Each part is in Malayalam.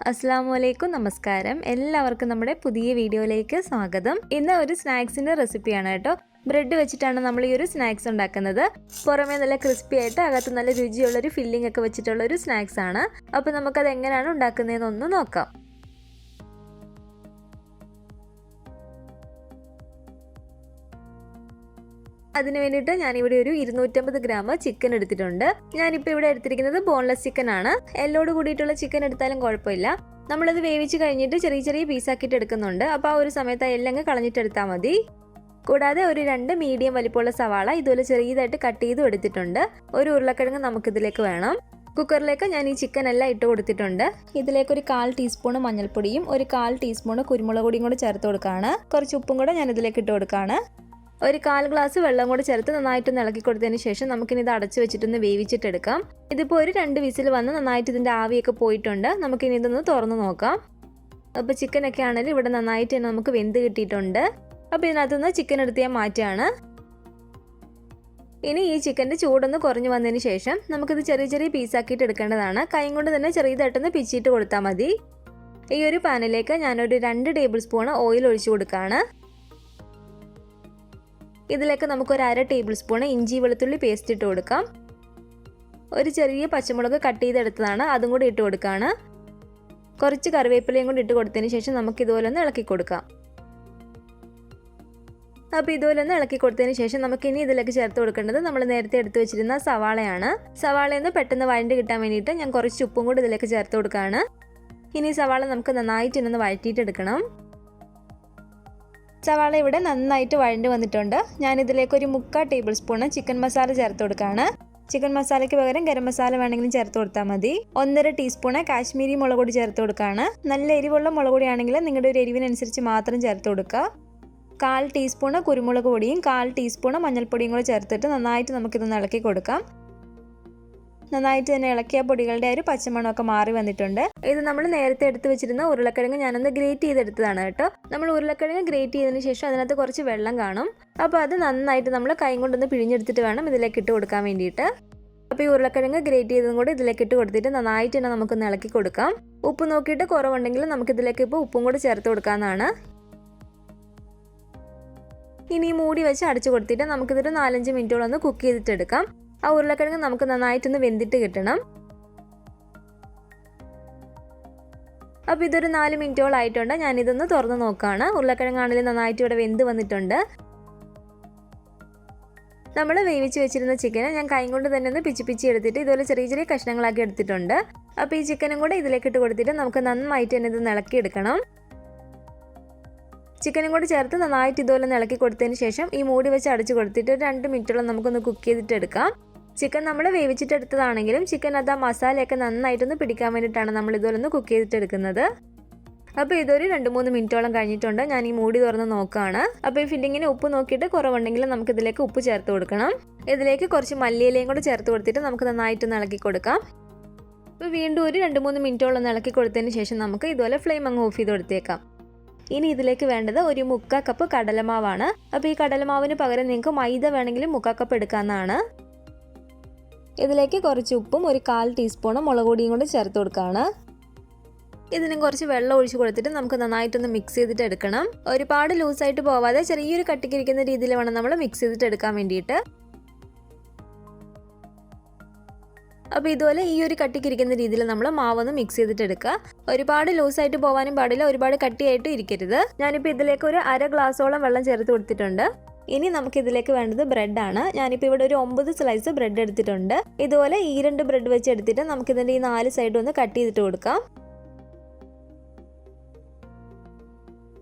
അസ്സലാമു നമസ്കാരം. എല്ലാവർക്കും നമ്മുടെ പുതിയ വീഡിയോയിലേക്ക് സ്വാഗതം. ഇന്ന് ഒരു സ്നാക്സിൻ്റെ റെസിപ്പിയാണ് കേട്ടോ. ബ്രെഡ് വെച്ചിട്ടാണ് നമ്മൾ ഈ ഒരു സ്നാക്സ് ഉണ്ടാക്കുന്നത്. പുറമേ നല്ല ക്രിസ്പി ആയിട്ട് അകത്ത് നല്ല രുചിയുള്ളൊരു ഫില്ലിംഗ് ഒക്കെ വെച്ചിട്ടുള്ളൊരു സ്നാക്സ് ആണ്. അപ്പോൾ നമുക്കത് എങ്ങനെയാണ് ഉണ്ടാക്കുന്നതെന്നൊന്ന് നോക്കാം. അതിന് വേണ്ടിയിട്ട് ഞാനിവിടെ ഒരു 250 ഗ്രാം ചിക്കൻ എടുത്തിട്ടുണ്ട്. ഞാനിപ്പോൾ ഇവിടെ എടുത്തിരിക്കുന്നത് ബോൺലെസ് ചിക്കൻ ആണ്. എല്ലോട് കൂടിയിട്ടുള്ള ചിക്കൻ എടുത്താലും കുഴപ്പമില്ല. നമ്മളത് വേവിച്ച് കഴിഞ്ഞിട്ട് ചെറിയ ചെറിയ പീസാക്കിയിട്ട് എടുക്കുന്നുണ്ട്. അപ്പോൾ ആ ഒരു സമയത്ത് ആ എല്ലങ്ങ് കളഞ്ഞിട്ടെടുത്താൽ മതി. കൂടാതെ ഒരു 2 മീഡിയം വലിപ്പമുള്ള സവാള ഇതുപോലെ ചെറിയതായിട്ട് കട്ട് ചെയ്തും എടുത്തിട്ടുണ്ട്. ഒരു ഉരുളക്കിഴങ്ങ് നമുക്കിതിലേക്ക് വേണം. കുക്കറിലേക്ക് ഞാൻ ഈ ചിക്കൻ എല്ലാം ഇട്ട് കൊടുത്തിട്ടുണ്ട്. ഇതിലേക്ക് ഒരു 1/4 ടീസ്പൂൺ മഞ്ഞൾപ്പൊടിയും ഒരു 1/4 ടീസ്പൂൺ കുരുമുളക് പൊടിയും കൂടെ ചേർത്ത് കൊടുക്കുകയാണ്. കുറച്ച് ഉപ്പും കൂടെ ഞാൻ ഇതിലേക്ക് ഇട്ട് കൊടുക്കുകയാണ്. ഒരു 1/4 ഗ്ലാസ് വെള്ളം കൂടി ചേർത്ത് നന്നായിട്ട് ഇളക്കി കൊടുത്തതിന് ശേഷം നമുക്കിനി ഇത് അടച്ചു വെച്ചിട്ടൊന്ന് വേവിച്ചിട്ടെടുക്കാം. ഇതിപ്പോൾ ഒരു 2 വിസിൽ വന്ന് നന്നായിട്ട് ഇതിൻ്റെ ആവിയൊക്കെ പോയിട്ടുണ്ട്. നമുക്കിനി ഇതൊന്ന് തുറന്ന് നോക്കാം. അപ്പോൾ ചിക്കനൊക്കെ ആണെങ്കിലും ഇവിടെ നന്നായിട്ട് തന്നെ നമുക്ക് വെന്ത് കിട്ടിയിട്ടുണ്ട്. അപ്പോൾ ഇതിനകത്തുനിന്ന് ചിക്കൻ എടുത്ത് ഞാൻ മാറ്റുകയാണ്. ഇനി ഈ ചിക്കൻ്റെ ചൂടൊന്ന് കുറഞ്ഞു വന്നതിന് ശേഷം നമുക്കിത് ചെറിയ ചെറിയ പീസാക്കിയിട്ട് എടുക്കേണ്ടതാണ്. കൈ കൊണ്ട് തന്നെ ചെറിയതായിട്ടൊന്ന് പിച്ചിട്ട് കൊടുത്താൽ മതി. ഈ ഒരു പാനിലേക്ക് ഞാനൊരു 2 ടേബിൾ സ്പൂൺ ഓയിൽ ഒഴിച്ചു കൊടുക്കുകയാണ്. ഇതിലേക്ക് നമുക്കൊരു 1/2 ടേബിൾ സ്പൂൺ ഇഞ്ചി വെളുത്തുള്ളി പേസ്റ്റ് ഇട്ട് കൊടുക്കാം. ഒരു ചെറിയ പച്ചമുളക് കട്ട് ചെയ്തെടുത്തതാണ്, അതും കൂടി ഇട്ട് കൊടുക്കുകയാണ്. കുറച്ച് കറിവേപ്പിലയും കൂടി ഇട്ട് കൊടുത്തതിന് ശേഷം നമുക്ക് ഇതുപോലെ ഒന്ന് ഇളക്കി കൊടുക്കാം. അപ്പോൾ ഇതുപോലെ ഒന്ന് ഇളക്കി കൊടുത്തതിന് ശേഷം നമുക്കിനി ഇതിലേക്ക് ചേർത്ത് കൊടുക്കേണ്ടത് നമ്മൾ നേരത്തെ എടുത്തു വെച്ചിരുന്ന സവാളയാണ്. സവാളയിൽ നിന്ന് പെട്ടെന്ന് വഴണ്ട് കിട്ടാൻ വേണ്ടിയിട്ട് ഞാൻ കുറച്ച് ഉപ്പും കൂടി ഇതിലേക്ക് ചേർത്ത് കൊടുക്കുകയാണ്. ഇനി സവാള നമുക്ക് നന്നായിട്ട് ഇന്ന് വഴറ്റിയിട്ടെടുക്കണം. സവാള ഇവിടെ നന്നായിട്ട് വഴണ്ട് വന്നിട്ടുണ്ട്. ഞാനിതിലേക്ക് ഒരു 3/4 ടേബിൾ സ്പൂൺ ചിക്കൻ മസാല ചേർത്ത് കൊടുക്കുകയാണ്. ചിക്കൻ മസാലയ്ക്ക് പകരം ഗരം മസാല വേണമെങ്കിലും ചേർത്ത് കൊടുത്താൽ മതി. 1.5 ടീസ്പൂൺ കാശ്മീരി മുളക് പൊടി ചേർത്ത് കൊടുക്കുകയാണ്. നല്ല എരിവുള്ള മുളക് പൊടിയാണെങ്കിൽ നിങ്ങളുടെ ഒരു എരിവിനനുസരിച്ച് മാത്രം ചേർത്ത് കൊടുക്കുക. 1/4 ടീസ്പൂൺ കുരുമുളക് പൊടിയും 1/4 ടീസ്പൂൺ മഞ്ഞൾപ്പൊടിയും കൂടെ ചേർത്തിട്ട് നന്നായിട്ട് നമുക്കിതൊന്ന് ഇളക്കി കൊടുക്കാം. നന്നായിട്ട് തന്നെ ഇളക്കിയ പൊടികളുടെ ഒരു പച്ചമണമൊക്കെ മാറി വന്നിട്ടുണ്ട്. ഇത് നമ്മൾ നേരത്തെ എടുത്ത് വെച്ചിരുന്ന ഉരുളക്കിഴങ്ങ് ഞാനൊന്ന് ഗ്രേറ്റ് ചെയ്തെടുത്തതാണ് കേട്ടോ. നമ്മൾ ഉരുളക്കിഴങ്ങ് ഗ്രേറ്റ് ചെയ്തതിന് ശേഷം അതിനകത്ത് കുറച്ച് വെള്ളം കാണും. അപ്പോൾ അത് നന്നായിട്ട് നമ്മൾ കൈ കൊണ്ടൊന്ന് പിഴിഞ്ഞെടുത്തിട്ട് വേണം ഇതിലേക്ക് ഇട്ട് കൊടുക്കാൻ വേണ്ടിയിട്ട്. അപ്പോൾ ഈ ഉരുളക്കിഴങ്ങ് ഗ്രേറ്റ് ചെയ്തതും കൂടി ഇതിലേക്ക് ഇട്ട് കൊടുത്തിട്ട് നന്നായിട്ട് തന്നെ നമുക്കൊന്ന് ഇളക്കി കൊടുക്കാം. ഉപ്പ് നോക്കിയിട്ട് കുറവുണ്ടെങ്കിൽ നമുക്കിതിലേക്ക് ഇപ്പോൾ ഉപ്പും കൂടി ചേർത്ത് കൊടുക്കാമെന്നാണ്. ഇനി മൂടി വെച്ച് അടച്ചു കൊടുത്തിട്ട് നമുക്കിതൊരു 4-5 മിനിറ്റോളം ഒന്ന് കുക്ക് ചെയ്തിട്ടെടുക്കാം. ആ ഉരുളക്കിഴങ്ങ് നമുക്ക് നന്നായിട്ടൊന്ന് വെന്തിട്ട് കിട്ടണം. അപ്പോൾ ഇതൊരു 4 മിനിറ്റോളം ആയിട്ടുണ്ട്. ഞാനിതൊന്ന് തുറന്ന് നോക്കുകയാണ്. ഉരുളക്കിഴങ്ങാണെങ്കിൽ നന്നായിട്ട് ഇവിടെ വെന്ത് വന്നിട്ടുണ്ട്. നമ്മൾ വേവിച്ച് വെച്ചിരുന്ന ചിക്കനെ ഞാൻ കൈ കൊണ്ട് തന്നെ ഒന്ന് പിച്ചി എടുത്തിട്ട് ഇതുപോലെ ചെറിയ ചെറിയ കഷ്ണങ്ങളാക്കി എടുത്തിട്ടുണ്ട്. അപ്പോൾ ഈ ചിക്കനും കൂടെ ഇതിലേക്ക് ഇട്ട് കൊടുത്തിട്ട് നമുക്ക് നന്നായിട്ട് തന്നെ ഇത് ഇളക്കി എടുക്കണം. ചിക്കനും കൂടി ചേർത്ത് നന്നായിട്ട് ഇതുപോലെ ഇളക്കി കൊടുത്തതിന് ശേഷം ഈ മൂടി വെച്ച് അടച്ചു കൊടുത്തിട്ട് 2 മിനിറ്റോളം നമുക്കൊന്ന് കുക്ക് ചെയ്തിട്ട് എടുക്കാം. ചിക്കൻ നമ്മൾ വേവിച്ചിട്ടെടുത്തതാണെങ്കിലും ചിക്കൻ അത് ആ മസാലയൊക്കെ നന്നായിട്ടൊന്ന് പിടിക്കാൻ വേണ്ടിയിട്ടാണ് നമ്മൾ ഇതുപോലെ ഒന്ന് കുക്ക് ചെയ്തിട്ടെടുക്കുന്നത്. അപ്പോൾ ഇതൊരു 2-3 മിനിറ്റോളം കഴിഞ്ഞിട്ടുണ്ട്. ഞാൻ ഈ മൂടി തുറന്ന് നോക്കുകയാണ്. അപ്പോൾ ഈ ഫില്ലിങ്ങിന് ഉപ്പ് നോക്കിയിട്ട് കുറവുണ്ടെങ്കിൽ നമുക്കിതിലേക്ക് ഉപ്പ് ചേർത്ത് കൊടുക്കണം. ഇതിലേക്ക് കുറച്ച് മല്ലിയിലയും കൂടെ ചേർത്ത് കൊടുത്തിട്ട് നമുക്ക് നന്നായിട്ടൊന്ന് ഇളക്കി കൊടുക്കാം. അപ്പോൾ വീണ്ടും ഒരു 2-3 മിനിറ്റോളം ഇളക്കി കൊടുത്തതിന് ശേഷം നമുക്ക് ഇതുപോലെ ഫ്ലെയിം അങ്ങ് ഓഫ് ചെയ്ത് കൊടുത്തേക്കാം. ഇനി ഇതിലേക്ക് വേണ്ടത് ഒരു 3/4 കപ്പ് കടലമാവാണ്. അപ്പോൾ ഈ കടലമാവിന് പകരം നിങ്ങൾക്ക് മൈദ വേണമെങ്കിലും 3/4 കപ്പ് എടുക്കാവുന്നതാണ്. ഇതിലേക്ക് കുറച്ച് ഉപ്പും ഒരു 1/4 ടീസ്പൂൺ മുളക് പൊടിയും കൊണ്ട് ചേർത്ത് കൊടുക്കുകയാണ്. ഇതിനും കുറച്ച് വെള്ളം ഒഴിച്ച് കൊടുത്തിട്ട് നമുക്ക് നന്നായിട്ടൊന്ന് മിക്സ് ചെയ്തിട്ട് എടുക്കണം. ഒരുപാട് ലൂസായിട്ട് പോവാതെ ചെറിയൊരു കട്ടിക്കിരിക്കുന്ന രീതിയിൽ വേണം നമ്മൾ മിക്സ് ചെയ്തിട്ട് എടുക്കാൻ വേണ്ടിയിട്ട്. അപ്പോൾ ഇതുപോലെ ഈ ഒരു കട്ടിക്കിരിക്കുന്ന രീതിയിൽ നമ്മൾ മാവൊന്ന് മിക്സ് ചെയ്തിട്ട് എടുക്കുക. ഒരുപാട് ലൂസായിട്ട് പോകാനും പാടില്ല, ഒരുപാട് കട്ടിയായിട്ട് ഇരിക്കരുത്. ഞാനിപ്പോൾ ഇതിലേക്ക് ഒരു 1/2 ഗ്ലാസോളം വെള്ളം ചേർത്ത് കൊടുത്തിട്ടുണ്ട്. ഇനി നമുക്കിതിലേക്ക് വേണ്ടത് ബ്രെഡാണ്. ഞാനിപ്പോൾ ഇവിടെ ഒരു 9 സ്ലൈസ് ബ്രെഡ് എടുത്തിട്ടുണ്ട്. ഇതുപോലെ ഈ 2 ബ്രെഡ് വെച്ച് എടുത്തിട്ട് നമുക്കിതിൻ്റെ ഈ 4 സൈഡും ഒന്ന് കട്ട് ചെയ്തിട്ട് കൊടുക്കാം.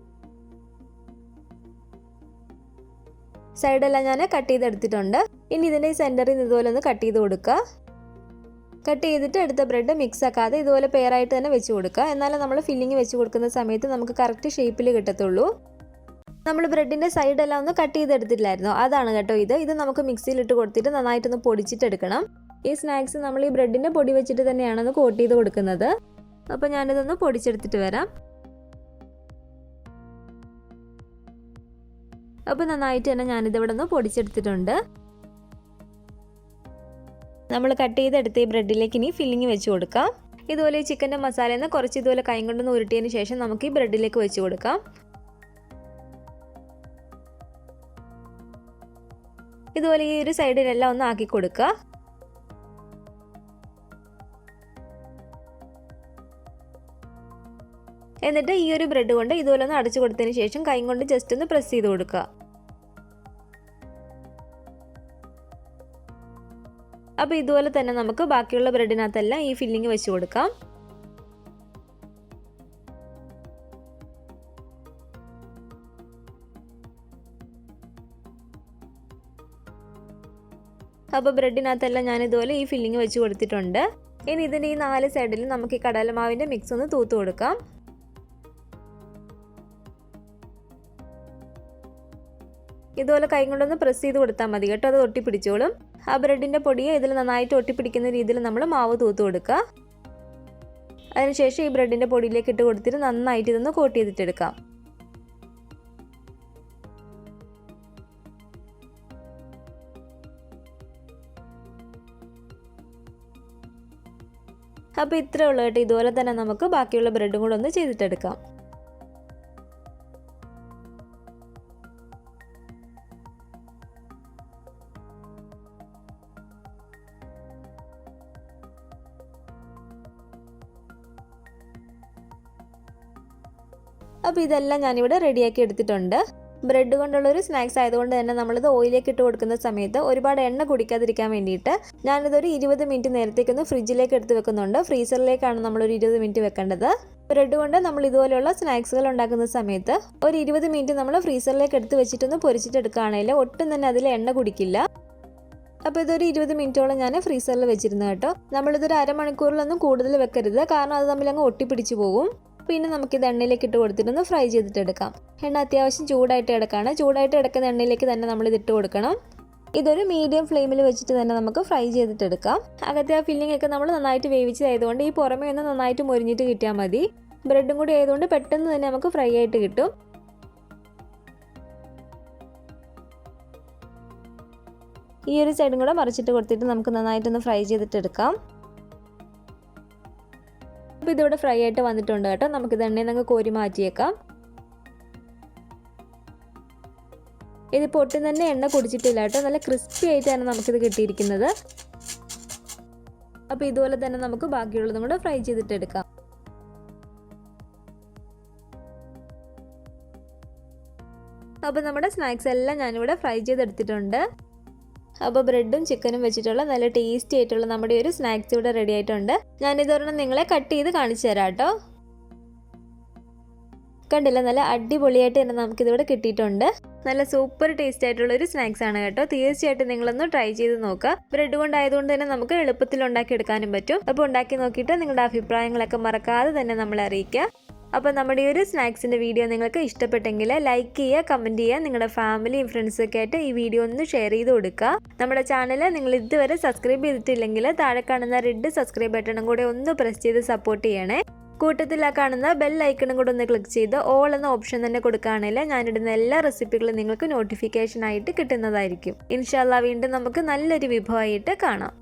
സൈഡെല്ലാം ഞാൻ കട്ട് ചെയ്തെടുത്തിട്ടുണ്ട്. ഇനി ഇതിൻ്റെ ഈ സെൻറ്ററിൽ നിന്ന് ഇതുപോലെ ഒന്ന് കട്ട് ചെയ്ത് കൊടുക്കുക. കട്ട് ചെയ്തിട്ട് എടുത്ത ബ്രെഡ് മിക്സ് ആക്കാതെ ഇതുപോലെ പെയറായിട്ട് തന്നെ വെച്ച് കൊടുക്കുക. എന്നാലും നമ്മൾ ഫില്ലിങ് വെച്ച് കൊടുക്കുന്ന സമയത്ത് നമുക്ക് കറക്റ്റ് ഷേപ്പിൽ കിട്ടത്തുള്ളൂ. നമ്മൾ ബ്രെഡിൻ്റെ സൈഡെല്ലാം ഒന്ന് കട്ട് ചെയ്തെടുത്തില്ലായിരുന്നോ, അതാണ് കേട്ടോ ഇത് നമുക്ക് മിക്സിയിലിട്ട് കൊടുത്തിട്ട് നന്നായിട്ടൊന്ന് പൊടിച്ചിട്ടെടുക്കണം. ഈ സ്നാക്സ് നമ്മൾ ഈ ബ്രെഡിൻ്റെ പൊടി വെച്ചിട്ട് തന്നെയാണൊന്ന് കോട്ട് ചെയ്ത് കൊടുക്കുന്നത്. അപ്പോൾ ഞാനിതൊന്ന് പൊടിച്ചെടുത്തിട്ട് വരാം. അപ്പോൾ നന്നായിട്ട് തന്നെ ഞാനിതിവിടെ ഒന്ന് പൊടിച്ചെടുത്തിട്ടുണ്ട്. നമ്മൾ കട്ട് ചെയ്തെടുത്ത ഈ ബ്രെഡിലേക്ക് ഇനി ഫില്ലിങ് വെച്ച് കൊടുക്കാം. ഇതുപോലെ ഈ ചിക്കൻ്റെ മസാലയിൽ നിന്ന് കുറച്ച് ഇതുപോലെ കൈ കൊണ്ടൊന്ന് ഉരുട്ടിയതിന് ശേഷം നമുക്ക് ഈ ബ്രെഡിലേക്ക് വെച്ച് കൊടുക്കാം. ഇതുപോലെ ഈ ഒരു സൈഡിലെല്ലാം ഒന്ന് ആക്കി കൊടുക്കുക. എന്നിട്ട് ഈ ഒരു ബ്രെഡ് കൊണ്ട് ഇതുപോലെ ഒന്ന് അടച്ചു കൊടുത്തതിന് ശേഷം കൈ കൊണ്ട് ജസ്റ്റ് ഒന്ന് പ്രസ് ചെയ്ത് കൊടുക്കുക. അപ്പോൾ ഇതുപോലെ തന്നെ നമുക്ക് ബാക്കിയുള്ള ബ്രെഡിനകത്തെല്ലാം ഈ ഫില്ലിങ് വെച്ച് കൊടുക്കാം. അപ്പോൾ ബ്രെഡിനകത്തെല്ലാം ഞാൻ ഇതുപോലെ ഈ ഫില്ലിങ് വെച്ച് കൊടുത്തിട്ടുണ്ട്. ഇനി ഇതിൻ്റെ ഈ 4 സൈഡിലും നമുക്ക് ഈ കടലമാവിൻ്റെ മിക്സ് ഒന്ന് തൂത്ത് കൊടുക്കാം. ഇതുപോലെ കൈ കൊണ്ടൊന്ന് പ്രസ് ചെയ്ത് കൊടുത്താൽ മതി കേട്ടോ, അത് ഒട്ടിപ്പിടിച്ചോളും. ആ ബ്രെഡിൻ്റെ പൊടിയെ ഇതിൽ നന്നായിട്ട് ഒട്ടിപ്പിടിക്കുന്ന രീതിയിൽ നമ്മൾ മാവ് തൂത്ത് കൊടുക്കുക. അതിനുശേഷം ഈ ബ്രെഡിൻ്റെ പൊടിയിലേക്ക് ഇട്ട് കൊടുത്തിട്ട് നന്നായിട്ട് ഇതൊന്ന് കോട്ട് ചെയ്തിട്ടെടുക്കാം. അപ്പോൾ ഇത്രേ ഉള്ളൂ കേട്ടോ. ഇതുപോലെ തന്നെ നമുക്ക് ബാക്കിയുള്ള ബ്രെഡും കൂടെ ഒന്ന് ചെയ്തിട്ടെടുക്കാം. അപ്പോൾ ഇതെല്ലാം ഞാനിവിടെ റെഡിയാക്കി എടുത്തിട്ടുണ്ട്. ബ്രെഡ് കൊണ്ടുള്ളൊരു സ്നാക്സ് ആയതുകൊണ്ട് തന്നെ നമ്മളിത് ഓയിലേക്ക് ഇട്ട് കൊടുക്കുന്ന സമയത്ത് ഒരുപാട് എണ്ണ കുടിക്കാതിരിക്കാൻ വേണ്ടിയിട്ട് ഞാനിതൊരു 20 മിനിറ്റ് നേരത്തേക്കൊന്ന് ഫ്രിഡ്ജിലേക്ക് എടുത്ത് വെക്കുന്നുണ്ട്. ഫ്രീസറിലേക്കാണ് നമ്മളൊരു 20 മിനിറ്റ് വെക്കേണ്ടത്. ബ്രെഡ് കൊണ്ട് നമ്മൾ ഇതുപോലെയുള്ള സ്നാക്സുകൾ ഉണ്ടാക്കുന്ന സമയത്ത് ഒരു 20 മിനിറ്റ് നമ്മൾ ഫ്രീസറിലേക്ക് എടുത്ത് വെച്ചിട്ടൊന്ന് പൊരിച്ചിട്ടെടുക്കുകയാണെങ്കിൽ ഒട്ടും തന്നെ അതിൽ എണ്ണ കുടിക്കില്ല. അപ്പോൾ ഇതൊരു 20 മിനിറ്റോളം ഞാൻ ഫ്രീസറിൽ വെച്ചിരുന്നു കേട്ടോ. നമ്മളിതൊരു അരമണിക്കൂറിലൊന്നും കൂടുതൽ വെക്കരുത്, കാരണം അത് തമ്മിലങ്ങ് ഒട്ടിപ്പിടിച്ച് പോകും. പിന്നെ നമുക്കിത് എണ്ണയിലേക്ക് ഇട്ട് കൊടുത്തിട്ടൊന്ന് ഫ്രൈ ചെയ്തിട്ടെടുക്കാം. എണ്ണ അത്യാവശ്യം ചൂടായിട്ട് കിടക്കുകയാണ്. ചൂടായിട്ട് കിടക്കുന്ന എണ്ണയിലേക്ക് തന്നെ നമ്മളിത് ഇട്ട് കൊടുക്കണം. ഇതൊരു മീഡിയം ഫ്ലെയിമിൽ വെച്ചിട്ട് തന്നെ നമുക്ക് ഫ്രൈ ചെയ്തിട്ടെടുക്കാം. അകത്തെ ആ ഫില്ലിംഗ് ഒക്കെ നമ്മൾ നന്നായിട്ട് വേവിച്ചതായതുകൊണ്ട് ഈ പുറമേ ഒന്ന് നന്നായിട്ട് മൊരിഞ്ഞിട്ട് കിട്ടിയാൽ മതി. ബ്രെഡും കൂടി ആയതുകൊണ്ട് പെട്ടെന്ന് തന്നെ നമുക്ക് ഫ്രൈ ആയിട്ട് കിട്ടും. ഈ ഒരു സൈഡും കൂടെ മറിച്ചിട്ട് കൊടുത്തിട്ട് നമുക്ക് നന്നായിട്ടൊന്ന് ഫ്രൈ ചെയ്തിട്ടെടുക്കാം. അപ്പോൾ ഇതിവിടെ ഫ്രൈ ആയിട്ട് വന്നിട്ടുണ്ട് കേട്ടോ. നമുക്കിത് എണ്ണയിൽ നിന്ന് കോരി മാറ്റിയേക്കാം. ഇതിപ്പോൾ ഒട്ടും തന്നെ എണ്ണ കുടിച്ചിട്ടില്ല കേട്ടോ. നല്ല ക്രിസ്പി ആയിട്ടാണ് നമുക്കിത് കിട്ടിയിരിക്കുന്നത്. അപ്പോൾ ഇതുപോലെ തന്നെ നമുക്ക് ബാക്കിയുള്ളതും കൂടെ ഫ്രൈ ചെയ്തിട്ടെടുക്കാം. അപ്പോൾ നമ്മുടെ സ്നാക്സ് എല്ലാം ഞാനിവിടെ ഫ്രൈ ചെയ്തെടുത്തിട്ടുണ്ട്. അപ്പോൾ ബ്രെഡും ചിക്കനും വെച്ചിട്ടുള്ള നല്ല ടേസ്റ്റി ആയിട്ടുള്ള നമ്മുടെ ഒരു സ്നാക്സ് ഇവിടെ റെഡി ആയിട്ടുണ്ട്. ഞാനിതൊരെണ്ണം നിങ്ങളെ കട്ട് ചെയ്ത് കാണിച്ചു തരാം കേട്ടോ. കണ്ടില്ല, നല്ല അടിപൊളിയായിട്ട് തന്നെ നമുക്കിതിവിടെ കിട്ടിയിട്ടുണ്ട്. നല്ല സൂപ്പർ ടേസ്റ്റ് ആയിട്ടുള്ള ഒരു സ്നാക്സ് ആണ് കേട്ടോ. തീർച്ചയായിട്ടും നിങ്ങളൊന്ന് ട്രൈ ചെയ്ത് നോക്കുക. ബ്രെഡ് കൊണ്ടായതുകൊണ്ട് തന്നെ നമുക്ക് എളുപ്പത്തിൽ ഉണ്ടാക്കി എടുക്കാനും പറ്റും. അപ്പോൾ ഉണ്ടാക്കി നോക്കിയിട്ട് നിങ്ങളുടെ അഭിപ്രായങ്ങളൊക്കെ മറക്കാതെ തന്നെ നമ്മളെ അറിയിക്കുക. അപ്പോൾ നമ്മുടെ ഈ ഒരു സ്നാക്സിൻ്റെ വീഡിയോ നിങ്ങൾക്ക് ഇഷ്ടപ്പെട്ടെങ്കിൽ ലൈക്ക് ചെയ്യുക, കമൻറ്റ് ചെയ്യുക. നിങ്ങളുടെ ഫാമിലിയും ഫ്രണ്ട്സൊക്കെ ആയിട്ട് ഈ വീഡിയോ ഒന്ന് ഷെയർ ചെയ്ത് കൊടുക്കുക. നമ്മുടെ ചാനൽ നിങ്ങൾ ഇതുവരെ സബ്സ്ക്രൈബ് ചെയ്തിട്ടില്ലെങ്കിൽ താഴെ കാണുന്ന റെഡ് സബ്സ്ക്രൈബ് ബട്ടണും കൂടെ ഒന്ന് പ്രസ് ചെയ്ത് സപ്പോർട്ട് ചെയ്യണേ. കൂട്ടത്തിൽ ആ കാണുന്ന ബെൽ ഐക്കണും കൂടെ ഒന്ന് ക്ലിക്ക് ചെയ്ത് ഓൾ എന്ന ഓപ്ഷൻ തന്നെ കൊടുക്കുകയാണെങ്കിൽ ഞാനിടുന്ന എല്ലാ റെസിപ്പികളും നിങ്ങൾക്ക് നോട്ടിഫിക്കേഷൻ ആയിട്ട് കിട്ടുന്നതായിരിക്കും. ഇൻഷാല്ലാ വീണ്ടും നമുക്ക് നല്ലൊരു വിഭവമായിട്ട് കാണാം.